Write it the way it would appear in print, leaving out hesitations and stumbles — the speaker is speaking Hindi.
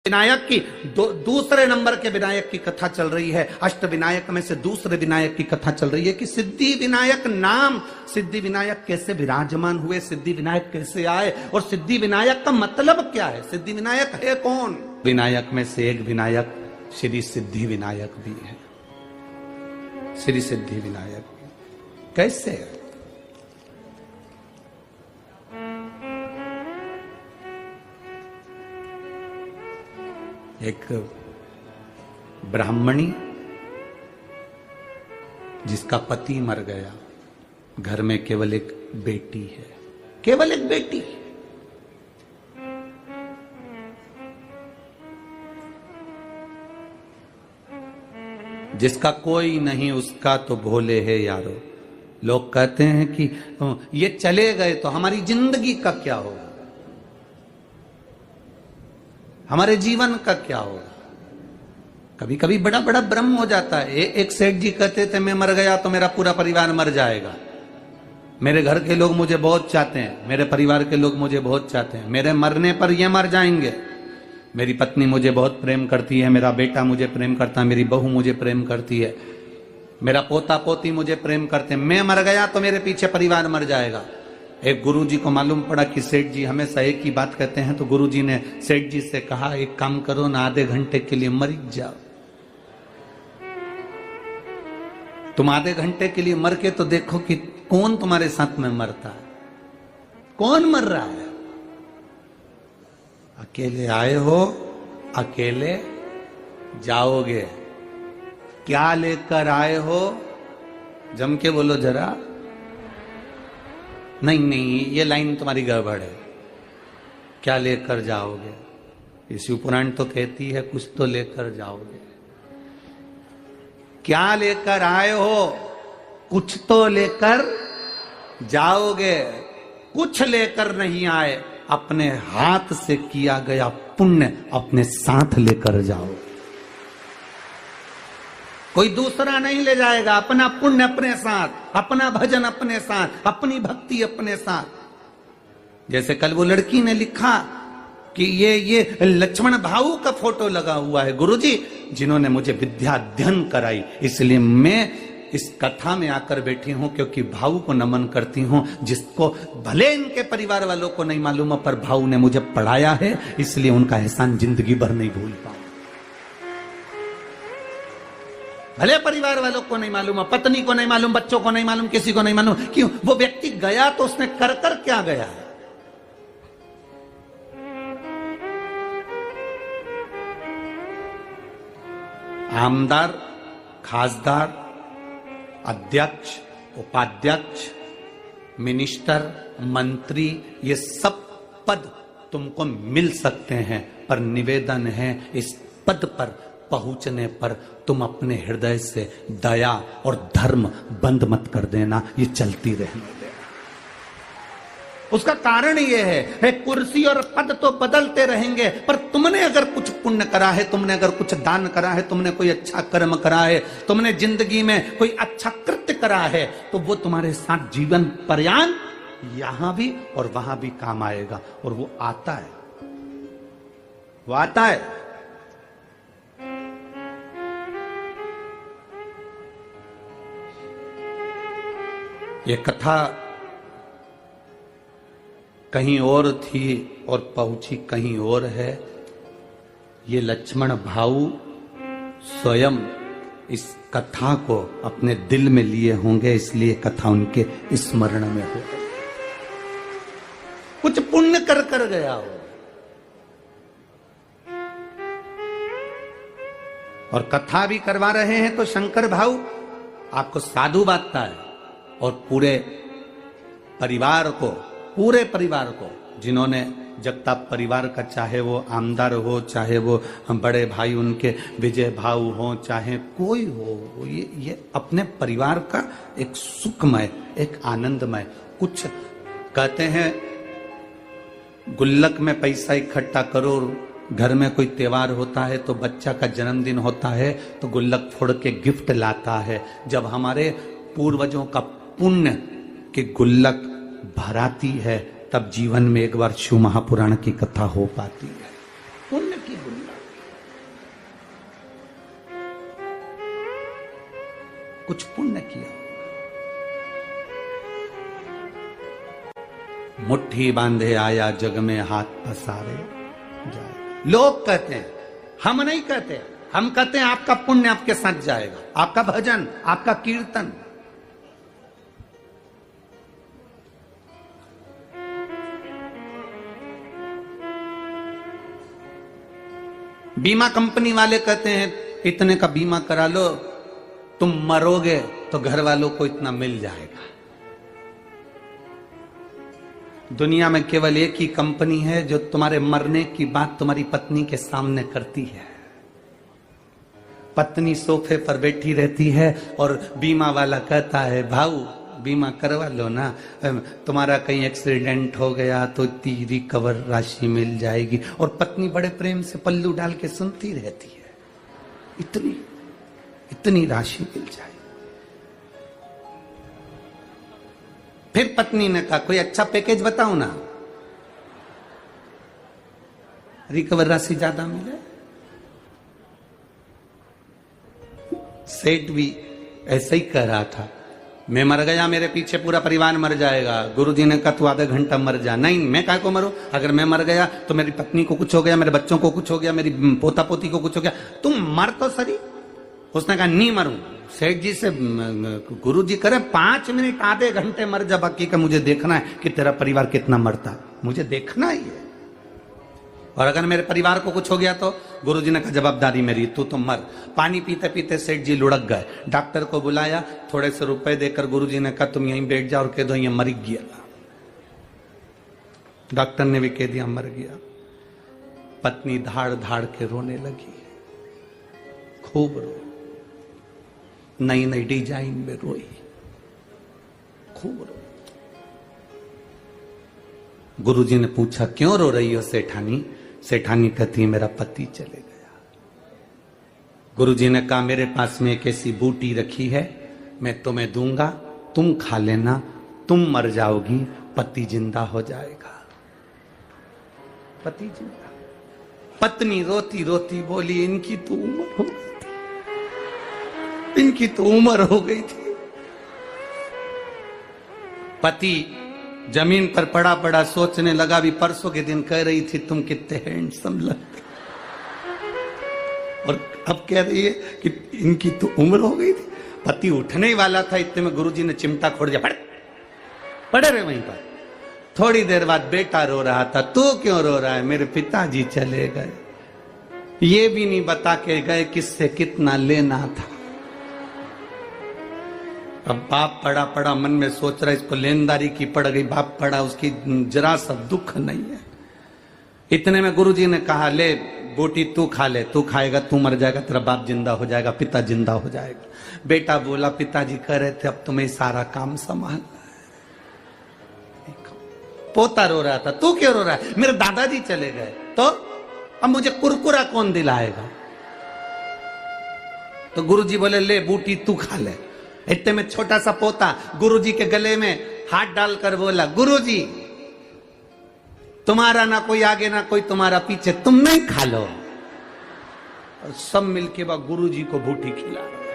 विनायक की दूसरे नंबर के विनायक की कथा चल रही है। अष्ट विनायक में से दूसरे विनायक की कथा चल रही है कि सिद्धि विनायक नाम, सिद्धि विनायक कैसे विराजमान हुए, सिद्धि विनायक कैसे आए और सिद्धि विनायक का मतलब क्या है, सिद्धि विनायक है कौन। विनायक में से एक विनायक श्री सिद्धि विनायक भी है। श्री सिद्धि विनायक कैसे है? एक ब्राह्मणी जिसका पति मर गया, घर में केवल एक बेटी है, केवल एक बेटी। जिसका कोई नहीं उसका तो भोले है यारो। लोग कहते हैं कि ये चले गए तो हमारी जिंदगी का क्या होगा, हमारे जीवन का क्या होगा। कभी कभी बड़ा बड़ा भ्रम हो जाता है। एक सेठ जी कहते थे मैं मर गया तो मेरा पूरा परिवार मर जाएगा। मेरे घर के लोग मुझे बहुत चाहते हैं, मेरे परिवार के लोग मुझे बहुत चाहते हैं, मेरे मरने पर ये मर जाएंगे। मेरी पत्नी मुझे बहुत प्रेम करती है, मेरा बेटा मुझे प्रेम करता है, मेरी बहू मुझे प्रेम करती है, मेरा पोता पोती मुझे प्रेम करते हैं। मैं मर गया तो मेरे पीछे परिवार मर जाएगा। एक गुरुजी को मालूम पड़ा कि सेठ जी हमेशा एक ही बात कहते हैं, तो गुरुजी ने सेठ जी से कहा एक काम करो ना, आधे घंटे के लिए मर जाओ। तुम आधे घंटे के लिए मर के तो देखो कि कौन तुम्हारे साथ में मरता है, कौन मर रहा है। अकेले आए हो, अकेले जाओगे। क्या लेकर आए हो, जम के बोलो जरा। नहीं नहीं, ये लाइन तुम्हारी गड़बड़ है। क्या लेकर जाओगे? ये शिव पुराण तो कहती है कुछ तो लेकर जाओगे। क्या लेकर आए हो? कुछ तो लेकर जाओगे। कुछ लेकर नहीं आए, अपने हाथ से किया गया पुण्य अपने साथ लेकर जाओ। कोई दूसरा नहीं ले जाएगा, अपना पुण्य अपने साथ, अपना भजन अपने साथ, अपनी भक्ति अपने साथ। जैसे कल वो लड़की ने लिखा कि ये लक्ष्मण भाऊ का फोटो लगा हुआ है गुरुजी, जिन्होंने मुझे विद्या अध्ययन कराई, इसलिए मैं इस कथा में आकर बैठी हूं, क्योंकि भाऊ को नमन करती हूं, जिसको भले इनके परिवार वालों को नहीं मालूम पर भाऊ ने मुझे पढ़ाया है, इसलिए उनका एहसान जिंदगी भर नहीं भूल पाऊं। भले परिवार वालों को नहीं मालूम, पत्नी को नहीं मालूम, बच्चों को नहीं मालूम, किसी को नहीं मालूम, क्यों? वो व्यक्ति गया तो उसने कर कर क्या गया है। आमदार, खासदार, अध्यक्ष, उपाध्यक्ष, मिनिस्टर, मंत्री, ये सब पद तुमको मिल सकते हैं, पर निवेदन है इस पद पर पहुंचने पर तुम अपने हृदय से दया और धर्म बंद मत कर देना, ये चलती रहने देना। उसका कारण ये है कुर्सी और पद तो बदलते रहेंगे, पर तुमने अगर कुछ पुण्य करा है, तुमने अगर कुछ दान करा है, तुमने कोई अच्छा कर्म करा है, तुमने जिंदगी में कोई अच्छा कृत्य करा है, तो वो तुम्हारे साथ जीवन पर्यंत यहां भी और वहां भी काम आएगा। और वो आता है, वो आता है। ये कथा कहीं और थी और पहुंची कहीं और है। ये लक्ष्मण भाऊ स्वयं इस कथा को अपने दिल में लिए होंगे, इसलिए कथा उनके स्मरण में हो गई। कुछ पुण्य कर कर गया हो। और कथा भी करवा रहे हैं तो शंकर भाऊ आपको साधु बांटता है और पूरे परिवार को जिन्होंने जगताप परिवार का, चाहे वो आमदार हो, चाहे वो बड़े भाई उनके विजय भाऊ हो, चाहे कोई हो, ये अपने परिवार का एक सुखमय, एक आनंदमय। कुछ कहते हैं गुल्लक में पैसा इकट्ठा करो, घर में कोई त्योहार होता है तो बच्चा का जन्मदिन होता है तो गुल्लक फोड़ के गिफ्ट लाता है। जब हमारे पूर्वजों का पुण्य की गुल्लक भराती है, तब जीवन में एक बार शिव महापुराण की कथा हो पाती है। पुण्य की गुल्लक। कुछ पुण्य किया। मुट्ठी बांधे आया जग में हाथ पसारे जाए। लोग कहते हैं, हम नहीं कहते। हम कहते हैं आपका पुण्य आपके साथ जाएगा, आपका भजन, आपका कीर्तन। बीमा कंपनी वाले कहते हैं इतने का बीमा करा लो, तुम मरोगे तो घर वालों को इतना मिल जाएगा। दुनिया में केवल एक ही कंपनी है जो तुम्हारे मरने की बात तुम्हारी पत्नी के सामने करती है। पत्नी सोफे पर बैठी रहती है और बीमा वाला कहता है भाऊ बीमा करवा लो ना, तुम्हारा कहीं एक्सीडेंट हो गया तो इतनी रिकवर राशि मिल जाएगी। और पत्नी बड़े प्रेम से पल्लू डाल के सुनती रहती है, इतनी इतनी राशि मिल जाएगी। फिर पत्नी ने कहा कोई अच्छा पैकेज बताओ ना, रिकवर राशि ज्यादा मिले। सेठ भी ऐसा ही कह रहा था, मैं मर गया मेरे पीछे पूरा परिवार मर जाएगा। गुरुजी ने कहा तू आधा घंटा मर जा। नहीं, मैं काहे को मरूं? अगर मैं मर गया तो मेरी पत्नी को कुछ हो गया, मेरे बच्चों को कुछ हो गया, मेरी पोता पोती को कुछ हो गया, तुम मर तो सही। उसने कहा नहीं मरूं। सेठ जी से गुरुजी करे 5 मिनट आधे घंटे मर जा, बाकी का मुझे देखना है कि तेरा परिवार कितना मरता, मुझे देखना ही है। और अगर मेरे परिवार को कुछ हो गया तो गुरुजी ने कहा जवाबदारी मेरी, तू तो मर। पानी पीते पीते सेठ जी लुढ़क गए। डॉक्टर को बुलाया, थोड़े से रुपए देकर गुरुजी ने कहा तुम यहीं बैठ जाओ और कह दो ये मर गया। डॉक्टर ने भी कह दिया मर गया। पत्नी धाड़ धाड़ के रोने लगी, खूब रोई, नई नई डिजाइन में रोई, खूब रोई। गुरुजी ने पूछा क्यों रो रही हो सेठानी? सेठानी कहती है मेरा पति चले गया। गुरुजी ने कहा मेरे पास में एक ऐसी बूटी रखी है, मैं तुम्हें दूंगा, तुम खा लेना, तुम मर जाओगी, पति जिंदा हो जाएगा। पति जिंदा। पत्नी रोती रोती बोली इनकी तो उम्र हो गई थी, इनकी तो उम्र हो गई थी। पति जमीन पर पड़ा पड़ा सोचने लगा, भी परसों के दिन कह रही थी तुम कितने हैंडसम लगते, और अब कह रही है कि इनकी तो उम्र हो गई थी। पति उठने ही वाला था, इतने में गुरुजी ने चिमटा खोड़ दिया, पड़े रहे वहीं पर। थोड़ी देर बाद बेटा रो रहा था, तू क्यों रो रहा है? मेरे पिताजी चले गए, ये भी नहीं बता के गए किससे कितना लेना था। अब बाप पड़ा पड़ा मन में सोच रहा इसको लेनदारी की पड़ गई, बाप पड़ा उसकी जरा सा दुख नहीं है। इतने में गुरुजी ने कहा ले बूटी तू खा ले, तू खाएगा तू मर जाएगा, तेरा बाप जिंदा हो जाएगा, पिता जिंदा हो जाएगा। बेटा बोला पिताजी कह रहे थे अब तुम्हें सारा काम संभालना है। पोता रो रहा था, तू क्यों रो रहा है? मेरे दादाजी चले गए, तो अब मुझे कुरकुरा कौन दिलाएगा? तो गुरुजी बोले ले बूटी तू खा ले। इतने में छोटा सा पोता गुरुजी के गले में हाथ डालकर बोला गुरुजी तुम्हारा ना कोई आगे ना कोई तुम्हारा पीछे, तुम नहीं खा लो। और सब मिलके गुरुजी को बूटी खिला रहे।